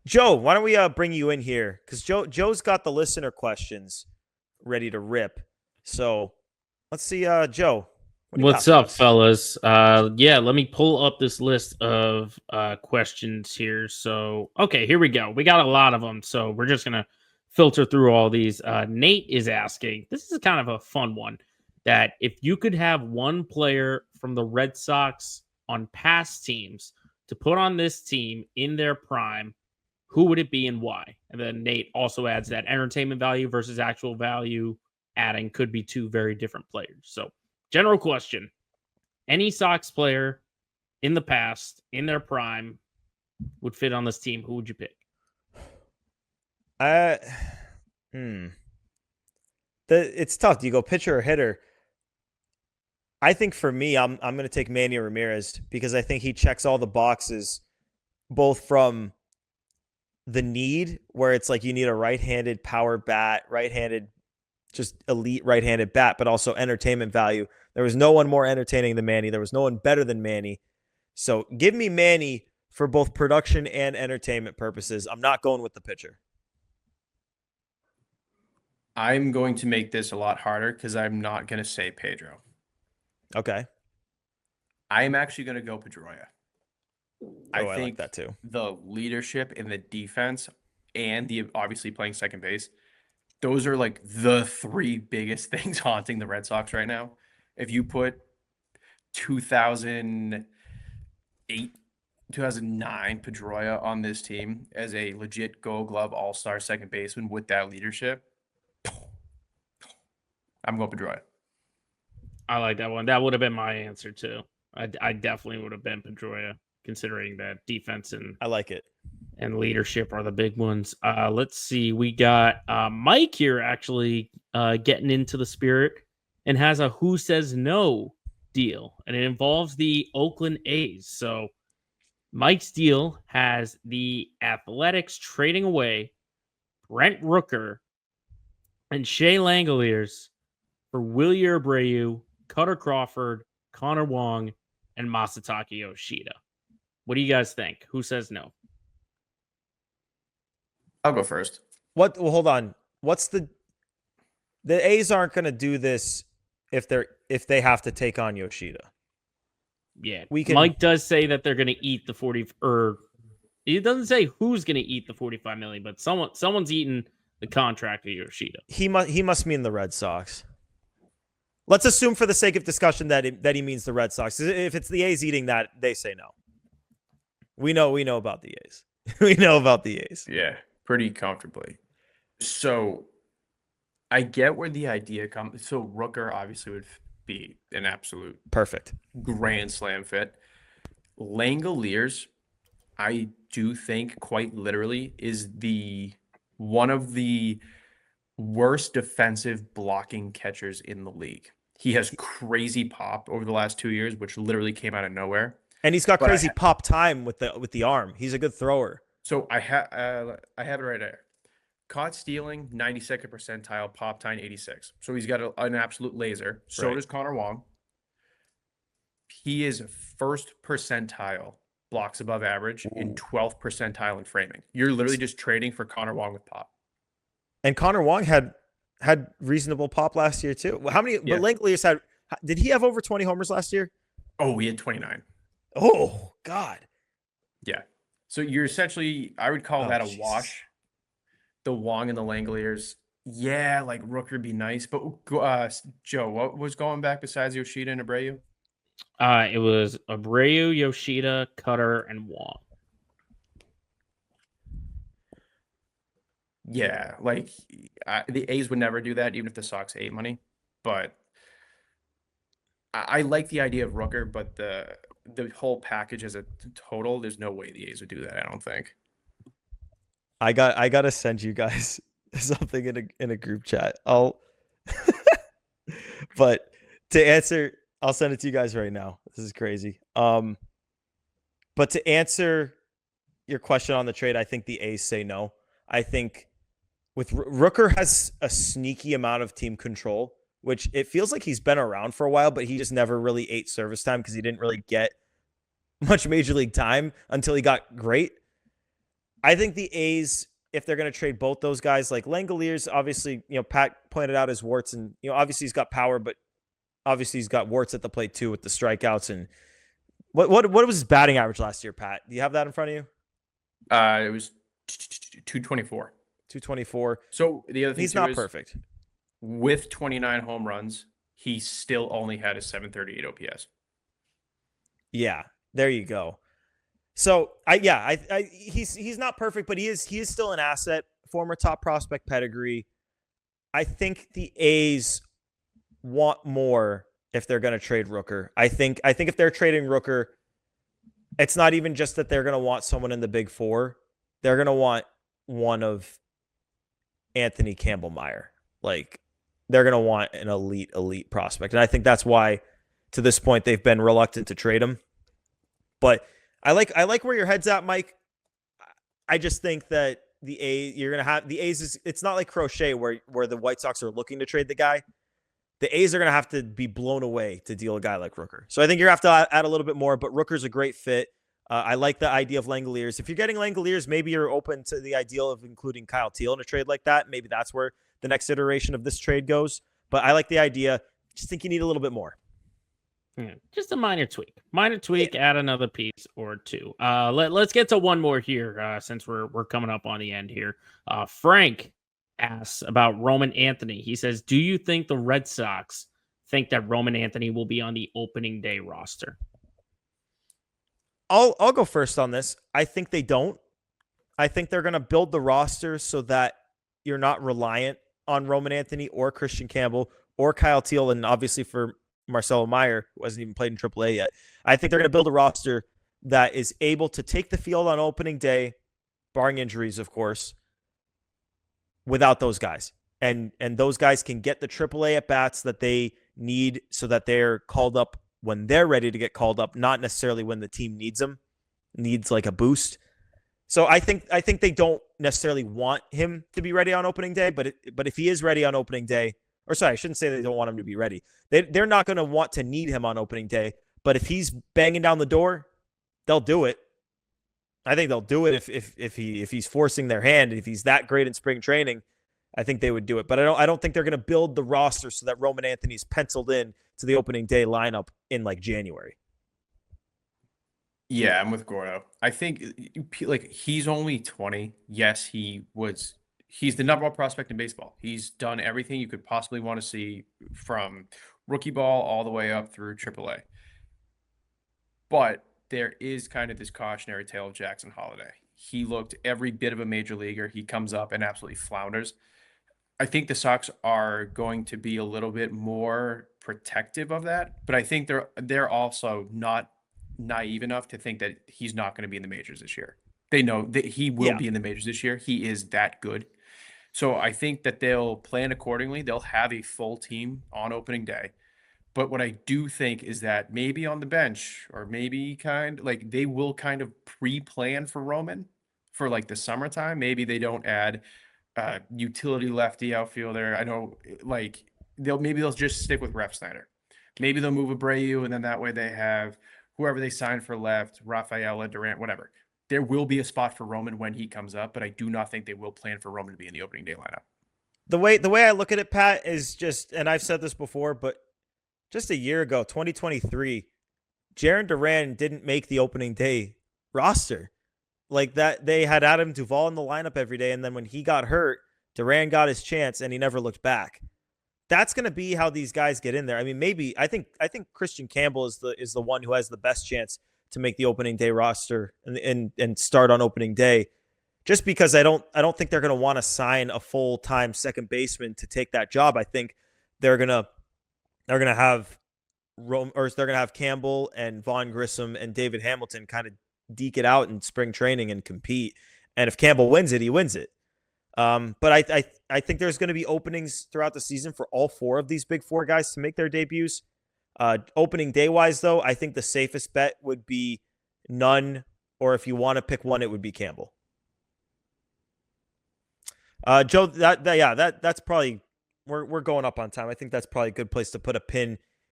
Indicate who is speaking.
Speaker 1: Joe, why don't we bring you in here? Because Joe's got the listener questions ready to rip. So let's see, Joe, what do you got
Speaker 2: What's
Speaker 1: for
Speaker 2: up,
Speaker 1: us?
Speaker 2: fellas? Yeah, let me pull up this list of questions here. So, okay, here we go. We got a lot of them, so we're just gonna filter through all these. Nate is asking. This is kind of a fun one. That if you could have one player from the Red Sox on past teams to put on this team in their prime, who would it be and why? And then Nate also adds that entertainment value versus actual value. Adding could be two very different players. So general question. Any Sox player in the past, in their prime, would fit on this team. Who would you pick?
Speaker 1: Uh, hmm. It's tough. Do you go pitcher or hitter? I think for me, I'm going to take Manny Ramirez because I think he checks all the boxes, both from the need where it's like you need a right-handed power bat, right-handed, just elite right-handed bat, but also entertainment value. There was no one more entertaining than Manny. There was no one better than Manny. So give me Manny for both production and entertainment purposes. I'm not going with the pitcher.
Speaker 3: I'm going to make this a lot harder because I'm not going to say Pedro.
Speaker 1: Okay.
Speaker 3: I am actually going to go Pedroia.
Speaker 1: I like that too.
Speaker 3: The leadership in the defense and the obviously playing second base, those are like the three biggest things haunting the Red Sox right now. If you put 2008, 2009 Pedroia on this team as a legit Gold Glove All-Star second baseman with that leadership, I'm going Pedroia.
Speaker 2: I like that one. That would have been my answer too. I definitely would have been Pedroia, considering that defense
Speaker 1: I like it.
Speaker 2: and leadership are the big ones. Let's see. We got Mike here actually getting into the spirit and has a who says no deal, and it involves the Oakland A's. So Mike's deal has the Athletics trading away Brent Rooker and Shea Langoliers for Willie Abreu, Cutter Crawford, Connor Wong, and Masataka Yoshida. What do you guys think? Who says no?
Speaker 3: I'll go first.
Speaker 1: What? Well, hold on. What's the A's aren't going to do this if they have to take on Yoshida.
Speaker 2: Yeah,
Speaker 1: We can.
Speaker 2: Mike does say that they're going to eat the 40, or he doesn't say who's going to eat the 45 million, but someone's eating the contract of Yoshida.
Speaker 1: He must mean the Red Sox. Let's assume for the sake of discussion that he means the Red Sox. If it's the A's eating that, they say no. We know about the A's. We know about the A's.
Speaker 3: Yeah, pretty comfortably. So I get where the idea comes. So Rooker obviously would be an absolute
Speaker 1: Perfect.
Speaker 3: grand slam fit. Langoliers, I do think quite literally is one of the worst defensive blocking catchers in the league. He has crazy pop over the last 2 years, which literally came out of nowhere.
Speaker 1: And he's got crazy pop time with the arm. He's a good thrower.
Speaker 3: So I have it right there. Caught stealing, 92nd percentile, pop time 86. So he's got an absolute laser. So
Speaker 1: Right.
Speaker 3: does Connor Wong. He is first percentile blocks above average in 12th percentile in framing. You're literally just trading for Connor Wong with pop.
Speaker 1: And Connor Wong had reasonable pop last year too. How many?
Speaker 3: Yeah.
Speaker 1: But Langoliers had. Did he have over 20 homers last year?
Speaker 3: Oh, he had 29.
Speaker 1: Oh God.
Speaker 3: Yeah. So you're essentially, I would call that a
Speaker 1: Jesus.
Speaker 3: wash. The Wong and the Langoliers. Yeah, like Rooker would be nice. But Joe, what was going back besides Yoshida and Abreu?
Speaker 2: It was Abreu, Yoshida, Cutter, and Wong.
Speaker 3: Yeah, like the A's would never do that, even if the Sox ate money. But I like the idea of Rooker, but the whole package as a total, there's no way the A's would do that. I don't think.
Speaker 1: I gotta send you guys something in a group chat. But to answer, I'll send it to you guys right now. This is crazy. But to answer your question on the trade, I think the A's say no. I think with Rooker has a sneaky amount of team control, which it feels like he's been around for a while, but he just never really ate service time because he didn't really get much major league time until he got great. I think the A's, if they're going to trade both those guys, like Langoliers, obviously, Pat pointed out his warts, and obviously he's got power, but obviously he's got warts at the plate too with the strikeouts. And what was his batting average last year, Pat? Do you have that in front of you?
Speaker 3: It was 224.
Speaker 1: 224.
Speaker 3: So the other thing
Speaker 1: He's
Speaker 3: too
Speaker 1: not
Speaker 3: is,
Speaker 1: perfect.
Speaker 3: with 29 home runs, he still only had a 738 OPS.
Speaker 1: Yeah, there you go. So he's not perfect, but he is still an asset, former top prospect pedigree. I think the A's want more if they're going to trade Rooker. I think if they're trading Rooker, it's not even just that they're going to want someone in the big four. They're going to want one of Anthony Campbell-Meyer. Like, they're going to want an elite prospect. And I think that's why, to this point, they've been reluctant to trade him. But I like where your head's at, Mike. I just think that you're going to have the A's. It's not like Crochet where the White Sox are looking to trade the guy. The A's are going to have to be blown away to deal a guy like Rooker. So I think you're going to have to add a little bit more, but Rooker's a great fit. I like the idea of Langoliers. If you're getting Langoliers, maybe you're open to the ideal of including Kyle Teal in a trade like that. Maybe that's where the next iteration of this trade goes. But I like the idea. Just think you need a little bit more.
Speaker 2: Just a minor tweak. Add another piece or two. Let's get to one more here since we're coming up on the end here. Frank asks about Roman Anthony. He says, do you think the Red Sox think that Roman Anthony will be on the opening day roster?
Speaker 1: I'll go first on this. I think they don't. I think they're going to build the roster so that you're not reliant on Roman Anthony or Christian Campbell or Kyle Teal, and obviously for Marcelo Meyer, who hasn't even played in AAA yet. I think they're going to build a roster that is able to take the field on opening day, barring injuries, of course, without those guys. And those guys can get the AAA at-bats that they need so that they're called up when they're ready to get called up, not necessarily when the team needs them, needs like a boost. So I think they don't necessarily want him to be ready on opening day, but if he is ready on opening day, or sorry, I shouldn't say they don't want him to be ready. They're not going to want to need him on opening day, but if he's banging down the door, they'll do it. I think they'll do it if he's forcing their hand, if he's that great in spring training. I think they would do it, but I don't think they're going to build the roster so that Roman Anthony's penciled in to the opening day lineup in like January.
Speaker 3: Yeah, I'm with Gordo. I think like he's only 20. Yes, he's the number one prospect in baseball. He's done everything you could possibly want to see from rookie ball all the way up through AAA. But there is kind of this cautionary tale of Jackson Holiday. He looked every bit of a major leaguer. He comes up and absolutely flounders. I think the Sox are going to be a little bit more protective of that, but I think they're also not naive enough to think that he's not going to be in the majors this year. They know that he will be in the majors this year. He is that good. So I think that they'll plan accordingly. They'll have a full team on opening day. But what I do think is that maybe on the bench or maybe they will kind of pre-plan for Roman for like the summertime. Maybe they don't add utility lefty outfielder. I know they'll just stick with Ref Snyder. Maybe they'll move Abreu, and then that way they have whoever they sign for left, Rafaela, Durant, whatever. There will be a spot for Roman when he comes up, but I do not think they will plan for Roman to be in the opening day lineup.
Speaker 1: The way I look at it, Pat, is just, and I've said this before, but just a year ago, 2023, Jarren Duran didn't make the opening day roster. Like that, they had Adam Duvall in the lineup every day, and then when he got hurt, Duran got his chance, and he never looked back. That's going to be how these guys get in there. I mean, maybe I think Christian Campbell is the one who has the best chance to make the opening day roster and start on opening day, just because I don't think they're going to want to sign a full-time second baseman to take that job. I think they're going to have Campbell and Vaughn Grissom and David Hamilton kind of deke it out in spring training and compete. And if Campbell wins it, he wins it. But I think there's going to be openings throughout the season for all four of these big four guys to make their debuts. Opening day wise, though, I think the safest bet would be none, or if you want to pick one, it would be Campbell. Joe, that's probably we're going up on time. I think that's probably a good place to put a pin